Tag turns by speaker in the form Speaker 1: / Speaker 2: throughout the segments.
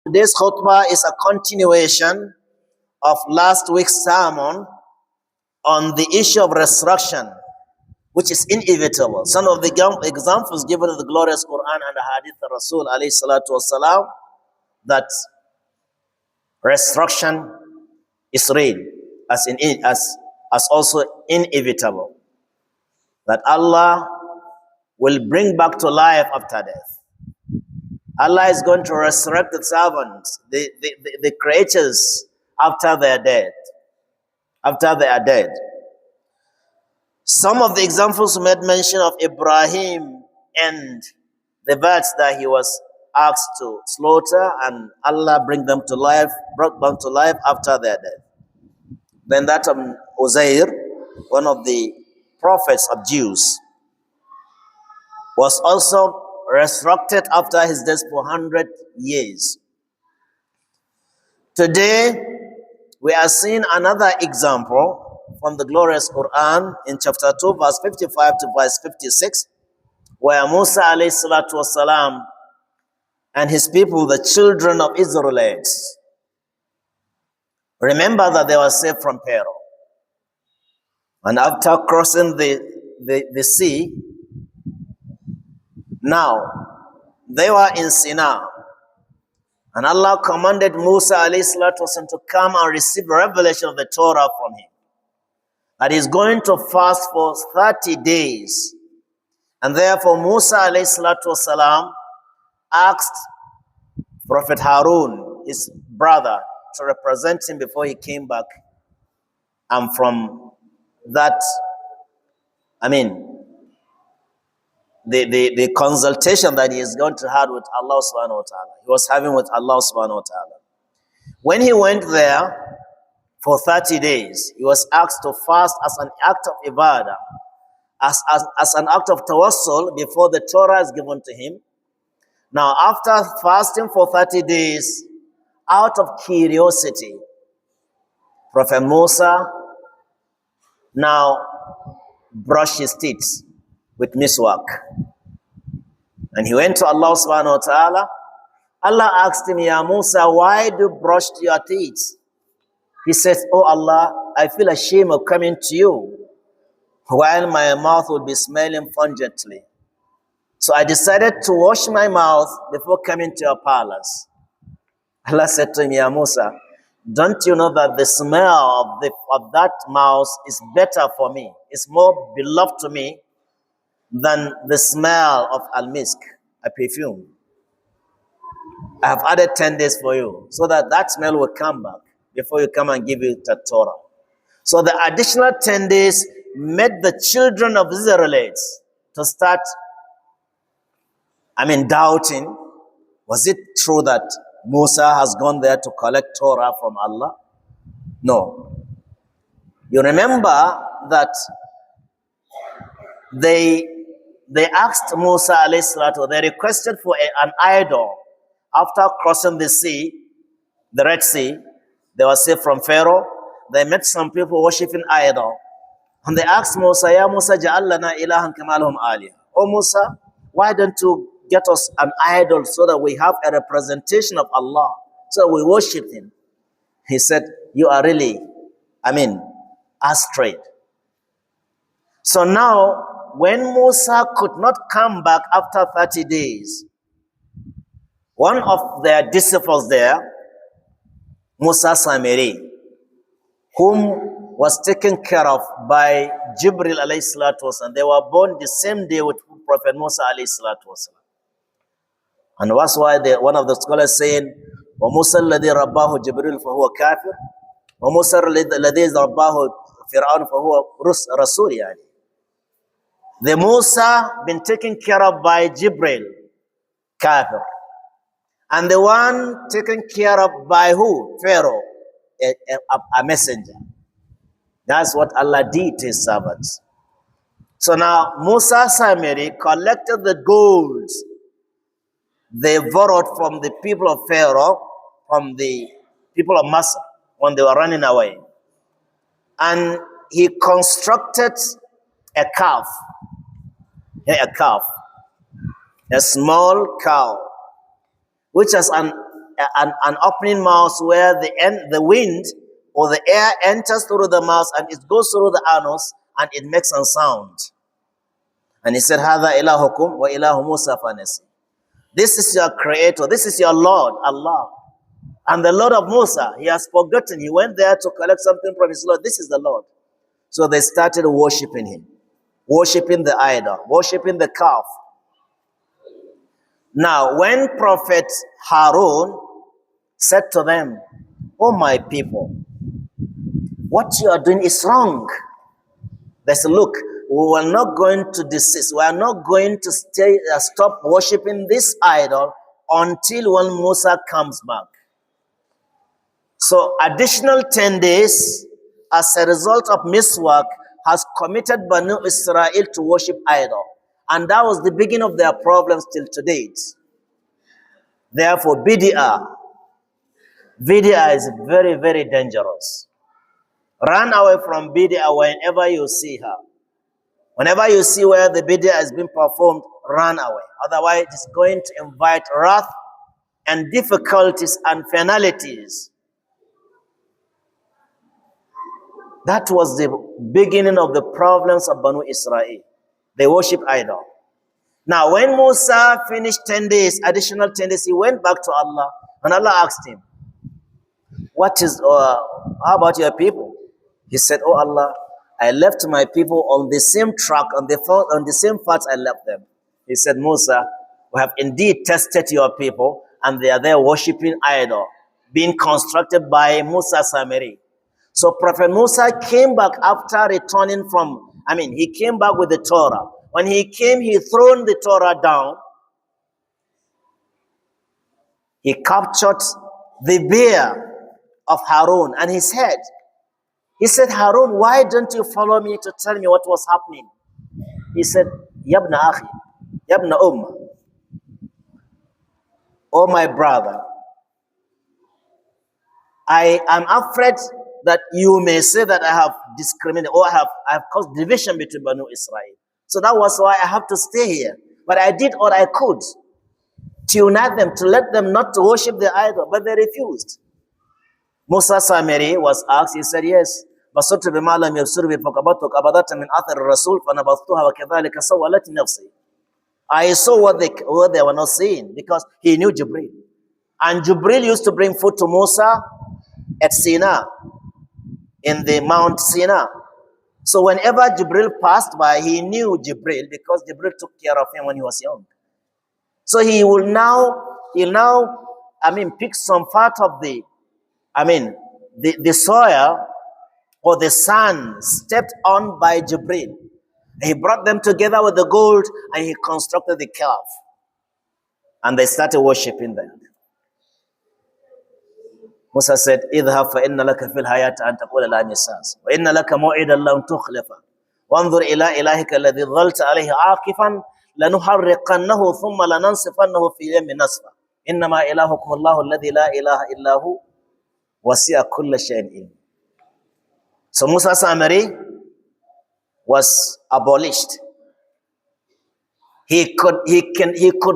Speaker 1: Today's khutbah is a continuation of last week's sermon on the issue of resurrection, which is inevitable. Some of the examples given in the glorious Quran and the Hadith of Rasul alayhi salatu wasalam, that resurrection is real, as also inevitable. That Allah will bring back to life after death. Allah is going to resurrect the servants, the creatures after they are dead. After they are dead. Some of the examples made mention of Ibrahim and the birds that he was asked to slaughter, and Allah brought them to life after they are dead. Then that of Uzair, one of the prophets of Jews, was also resurrected after his death for 100 years. Today, we are seeing another example from the glorious Quran in chapter 2, verse 55 to verse 56, where Musa alayhi salatu wasalam and his people, the children of Israelites, remember that they were saved from Pharaoh. And after crossing the sea, now they were in Sinai. And Allah commanded Musa alayhi salatu wasalam to come and receive revelation of the Torah from him. And he's going to fast for 30 days. And therefore Musa alayhi salatu wasalam asked Prophet Harun, his brother, to represent him before he came back. And from that, the consultation that he is going to have with Allah subhanahu wa ta'ala, he was having with Allah subhanahu wa ta'ala. When he went there for 30 days, he was asked to fast as an act of ibadah, as an act of tawassul before the Torah is given to him. Now, after fasting for 30 days, out of curiosity, Prophet Musa now brushed his teeth with miswak. And he went to Allah subhanahu wa ta'ala. Allah asked him, Ya Musa, why do you brush your teeth? He says, Oh Allah, I feel ashamed of coming to you while my mouth would be smelling pungently. So I decided to wash my mouth before coming to your palace. Allah said to him, Ya Musa, don't you know that the smell of that mouth is better for me? It's more beloved to me than the smell of al-misk, a perfume. I have added 10 days for you so that smell will come back before you come and give you the Torah. So the additional 10 days made the children of Israelites to start, doubting, was it true that Musa has gone there to collect Torah from Allah? No. You remember that they asked Musa alayhi salatu, they requested for an idol after crossing the sea, the Red Sea. They were saved from Pharaoh. They met some people worshiping idol. And they asked Musa, Ya Musa, ja'al lana ilahan kama lahum aliyah. Oh Musa, why don't you get us an idol so that we have a representation of Allah, so that we worship him? He said, you are really, astray. So now, when Musa could not come back after 30 days, one of their disciples there, Musa Samiri, whom was taken care of by Jibril alayhi salatu wasalam, they were born the same day with Prophet Musa alayhi salatu wasalam. And that's why one of the scholars saying, وَمُوسَى الَّذِي رَبَّاهُ جِبْرِيلُ فَهُوَ كَافِرٌ وَمُوسَى الَّذِي رَبَّاهُ فِرْعَوْنُ فَهُوَ رَسُولٌ. The Musa been taken care of by Jibril, Kafir. And the one taken care of by who? Pharaoh, a messenger. That's what Allah did to his servants. So now Musa Samiri collected the gold they borrowed from the people of Pharaoh, from the people of Masjid when they were running away. And he constructed a calf, a small cow, which has an an opening mouth where the wind or the air enters through the mouth and it goes through the anus and it makes a sound. And he said, "Hada ilahukum wa ilahu Musa fanasi." This is your creator, this is your Lord, Allah. And the Lord of Musa, he has forgotten. He went there to collect something from his Lord. This is the Lord. So they started worshiping him, worshiping the idol, worshiping the calf. Now, when Prophet Harun said to them, "Oh my people, what you are doing is wrong." They said, "Look, we are not going to desist. We are not going to stop worshiping this idol until when Musa comes back." So additional 10 days as a result of miswork has committed Banu Israel to worship idol. And that was the beginning of their problems till to date. Therefore, bid'ah is very, very dangerous. Run away from bid'ah whenever you see her. Whenever you see where the bid'ah has been performed, run away. Otherwise, it's going to invite wrath and difficulties and penalties. That was the beginning of the problems of Banu Israel. They worship idol. Now, when Musa finished 10 days, additional 10 days, he went back to Allah, and Allah asked him, how about your people? He said, "Oh Allah, I left my people on the same track, on the same path I left them." He said, "Musa, we have indeed tested your people, and they are there worshiping idol, being constructed by Musa Samiri." So Prophet Musa came back after returning he came back with the Torah. When he came, he thrown the Torah down. He captured the beard of Harun and his head. He said, "Harun, why don't you follow me to tell me what was happening?" He said, "Yabna akhi, yabna oh my brother, I am afraid that you may say that I have discriminated or I have caused division between Banu Israel. So that was why I have to stay here. But I did all I could to unite them, to let them not to worship the idol, but they refused." Musa Samiri was asked, he said, "Yes. بصرت بما لم يبصر به فقبضت قبضة من أثر الرسول فنبذتها وكذلك سولت نفسي." I saw what they were not seeing because he knew Jibril. And Jibril used to bring food to Musa at Sinai, in the Mount Sinai. So whenever Jibril passed by, he knew Jibril because Jibril took care of him when he was young. So he'll now pick some part of the soil or the sand stepped on by Jibril. He brought them together with the gold and he constructed the calf. And they started worshiping them. Musa said, "Idhhab fa inna laka fil hayati an taqula la misas wa inna laka maw'idan lam tukhlifa wanzur ila ilahika alladhi dhalta alayhi aqifan lanuharriqannahu thumma lanansifannahu fi yawmin nasfa innama ilahukum Allahu alladhi la ilaha illa hu wasi'a kulla shay'in ilm." So Musa Samiri was abolished. He could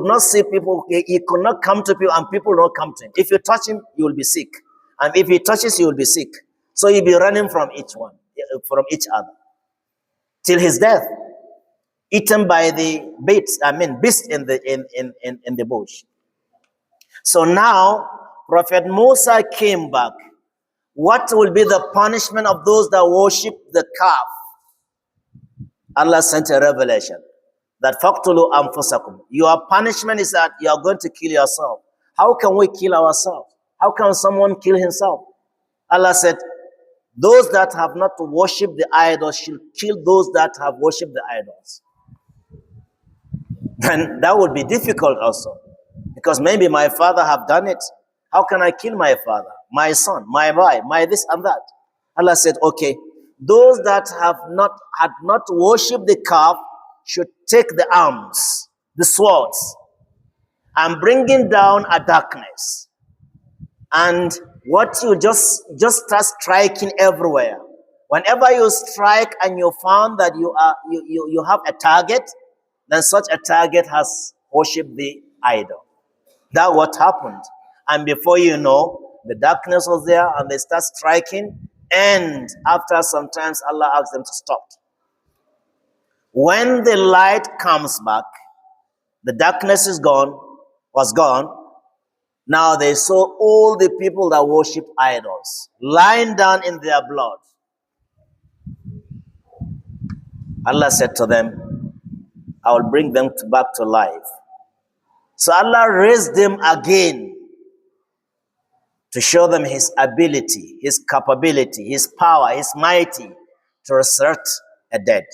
Speaker 1: not see people, he could not come to people and people will not come to him. If you touch him, you will be sick. And if he touches you, will be sick. So he'll be running from each other. Till his death. Eaten by the beast in the bush. So now, Prophet Musa came back. What will be the punishment of those that worship the calf? Allah sent a revelation that faqtulu anfusakum. Your punishment is that you are going to kill yourself. How can we kill ourselves? How can someone kill himself? Allah said, those that have not worshipped the idols should kill those that have worshipped the idols. Then that would be difficult also. Because maybe my father have done it. How can I kill my father, my son, my wife, my this and that? Allah said, okay, those that had not worshipped the calf should take the arms, the swords, and bringing down a darkness. And what you just start striking everywhere. Whenever you strike and you found that you have a target, then such a target has worshipped the idol. That's what happened. And before you know, the darkness was there and they start striking. And after some times, Allah asks them to stop. When the light comes back, the darkness was gone. Now they saw all the people that worship idols lying down in their blood. Allah said to them, I will bring them back to life. So Allah raised them again to show them His ability, His capability, His power, His mighty to resurrect a dead.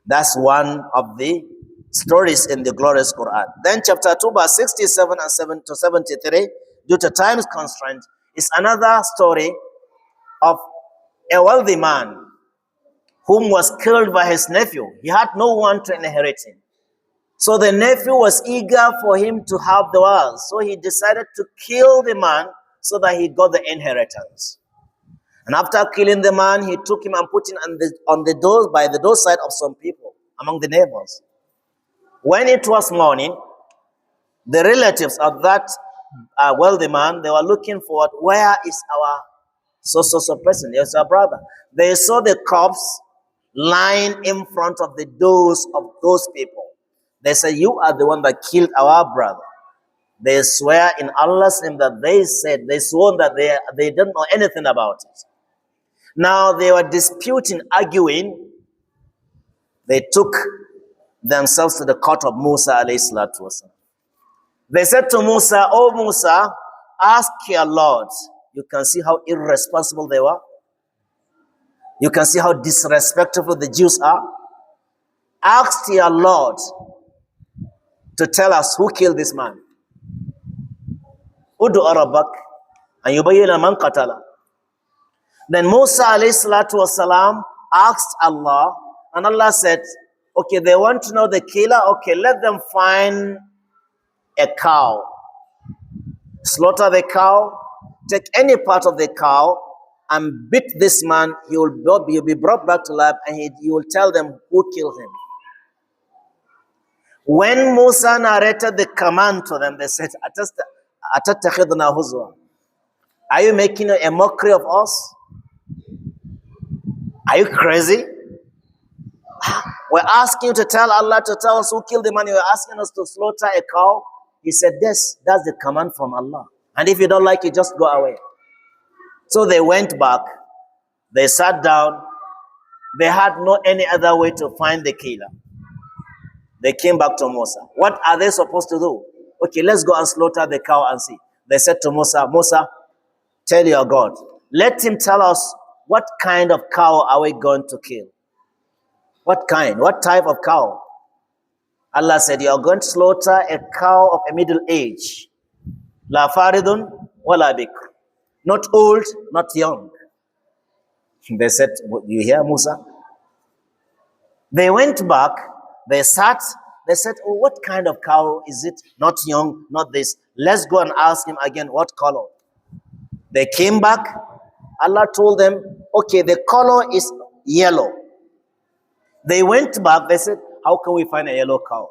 Speaker 1: That's one of the stories in the glorious Quran. Then chapter 2 verse 67 and 7 to 73, due to time's constraint, is another story of a wealthy man whom was killed by his nephew. He had no one to inherit him. So the nephew was eager for him to have the wealth. So he decided to kill the man so that he got the inheritance. And after killing the man, he took him and put him on the door, by the doorstep of some people among the neighbors. When it was morning, the relatives of that wealthy man, they were looking for, where is our so person? Yes, our brother. They saw the corpse lying in front of the doors of those people. They said, you are the one that killed our brother. They swear in Allah's name that they swore that they didn't know anything about it. Now they were disputing, arguing. They took themselves to the court of Musa alayhi salatu wasalam. They said to Musa, oh Musa, ask your Lord. You can see how irresponsible they were. You can see how disrespectful the Jews are. Ask your Lord to tell us who killed this man. Udu Arabak and yubayyina man qatala. Then Musa alayhi salatu wasalam asked Allah, and Allah said, okay, they want to know the killer. Okay, let them find a cow. Slaughter the cow, take any part of the cow, and beat this man. He will be brought back to life, and he will tell them who killed him. When Musa narrated the command to them, they said, "Atattakhiduna huzwa." Are you making a mockery of us? Are you crazy? We're asking you to tell Allah to tell us who killed the man. You're asking us to slaughter a cow. He said, yes, that's the command from Allah. And if you don't like it, just go away. So they went back. They sat down. They had no any other way to find the killer. They came back to Musa. What are they supposed to do? Okay, let's go and slaughter the cow and see. They said to Musa, Musa, tell your God. Let him tell us what kind of cow are we going to kill. What kind? What type of cow? Allah said, you are going to slaughter a cow of a middle age. La faridun wa la bikr. Not old, not young. They said, you hear Musa? They went back, they sat, they said, oh, what kind of cow is it? Not young, not this. Let's go and ask him again, what color? They came back, Allah told them, okay, the color is yellow. They went back, they said, how can we find a yellow cow?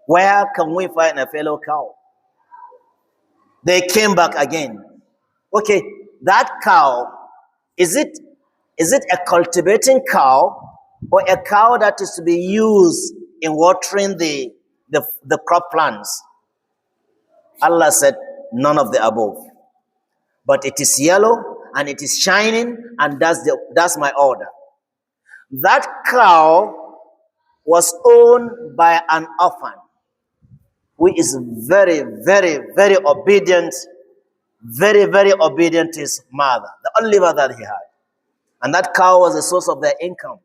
Speaker 1: Where can we find a yellow cow? They came back again. Okay, that cow, is it a cultivating cow or a cow that is to be used in watering the crop plants? Allah said, none of the above. But it is yellow and it is shining, and that's my order. That cow was owned by an orphan who is very, very, very obedient, very, very obedient to his mother, the only mother that he had. And that cow was the source of their income.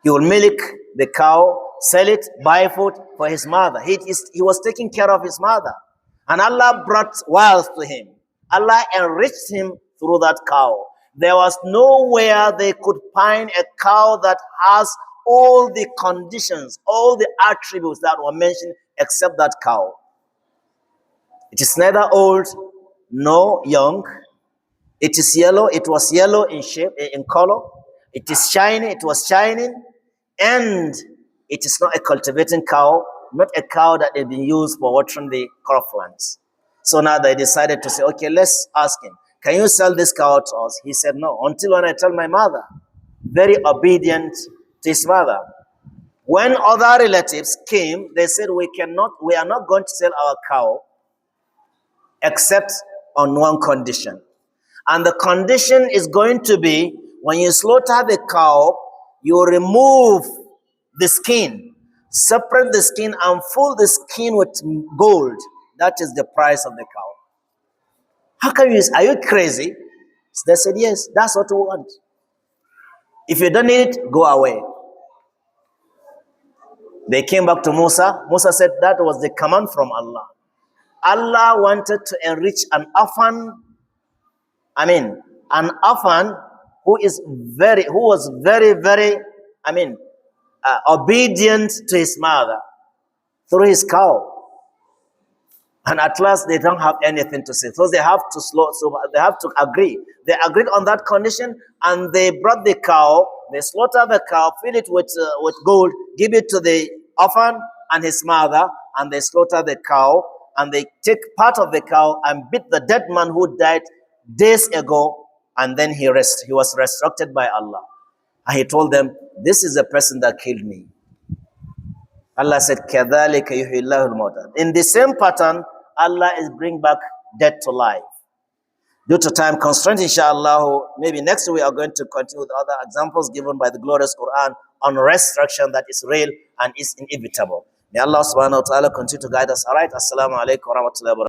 Speaker 1: He would milk the cow, sell it, buy food for his mother. He was taking care of his mother. And Allah brought wealth to him. Allah enriched him through that cow. There was nowhere they could find a cow that has all the conditions, all the attributes that were mentioned except that cow. It is neither old nor young. It is yellow. It was yellow in shape, in color. It is shiny. It was shining. And it is not a cultivating cow, not a cow that had been used for watering the crop plants. So now they decided to say, okay, let's ask him, can you sell this cow to us? He said, no, until when I tell my mother. Very obedient to his mother. When other relatives came, they said, we are not going to sell our cow except on one condition. And the condition is going to be, when you slaughter the cow, you remove the skin, separate the skin and fill the skin with gold. That is the price of the cow. How can you, are you crazy? They said, yes, that's what we want. If you don't need it, go away. They came back to Musa. Musa said that was the command from Allah. Allah wanted to enrich an orphan, an orphan who was very, obedient to his mother through his cow. And at last they don't have anything to say. So they have to agree. They agreed on that condition and they brought the cow, they slaughtered the cow, fill it with gold, give it to the orphan and his mother, and they slaughter the cow and they take part of the cow and beat the dead man who died days ago, and then he was resurrected by Allah. And he told them, this is the person that killed me. Allah said, كَذَلِكَ يُحْيِي اللَّهُ الْمَوْتَى. In the same pattern, Allah is bringing back death to life. Due to time constraint, inshallah, maybe next week we are going to continue with other examples given by the glorious Quran on resurrection that is real and is inevitable. May Allah subhanahu wa ta'ala continue to guide us. All right. Assalamu alaikum wa rahmatullahi wa barakatuh.